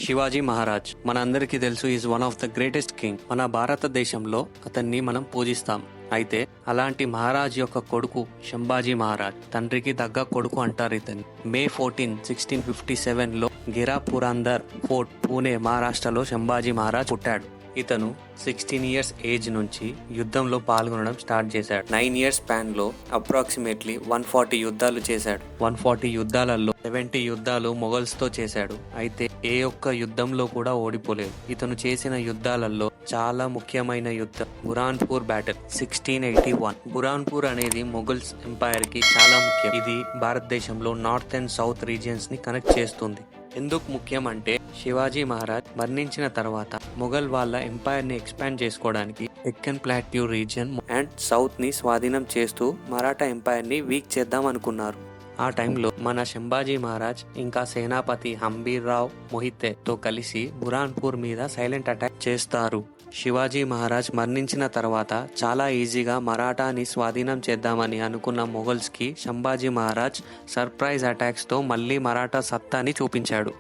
శివాజీ మహారాజ్ మనందరికీ తెలుసు is one of the greatest king. మన భారతదేశంలో అతన్ని మనం పూజిస్తాం. అయితే అలాంటి మహారాజ్ యొక్క కొడుకు సంభాజీ మహారాజ్, తండ్రికి దగ్గ కొడుకు అంటారు ఇతన్ని. మే 14, 1657 లో గిరా పురందర్ ఫోర్ట్, పూణే, మహారాష్ట్రలో సంభాజీ మహారాజ్ పుట్టాడు. ఇతను 16 ఇయర్స్ ఏజ్ నుంచి యుద్ధంలో పాల్గొనడం స్టార్ట్ చేశాడు. 9 ఇయర్స్ స్పాన్ లో అప్రాక్సిమేట్లీ 140 యుద్ధాలు చేశాడు. 140 యుద్ధాలలో 70 యుద్ధాలు మొఘల్స్ తో చేశాడు. అయితే ఏ ఒక్క యుద్ధంలో కూడా ఓడిపోలేదు. ఇతను చేసిన యుద్ధాలలో చాలా ముఖ్యమైన యుద్ధం బురాన్పూర్ బ్యాటిల్ 1681. బురాన్పూర్ అనేది మొఘల్స్ ఎంపైర్ కి చాలా ముఖ్యం. ఇది భారతదేశంలో నార్త్ అండ్ సౌత్ రీజియన్స్ ని కనెక్ట్ చేస్తుంది. ఎందుకు ముఖ్యం అంటే శివాజీ మహారాజ్ మరణించిన తర్వాత మొఘల్ వాళ్ళ ఎంపైర్ ని ఎక్స్పాండ్ చేసుకోవడానికి Deccan plateau region and south ని స్వాధీనం చేస్తూ మరాఠా ఎంపైర్ ని వీక్ చేద్దాం అనుకున్నారు. ఆ టైంలో మన సంభాజీ మహారాజ్ ఇంకా సేనాపతి హంబీర్ రావ్ మొహితే తో కలిసి బురాన్పూర్ మీద సైలెంట్ అటాక్ చేస్తారు. శివాజీ మహారాజ్ మరణించిన తర్వాత చాలా ఈజీగా మరాఠాని స్వాధీనం చేద్దామని అనుకున్న మొఘల్స్ కి సంభాజీ మహారాజ్ సర్ప్రైజ్ అటాక్స్ తో మళ్లీ మరాఠా సత్తాని చూపించాడు.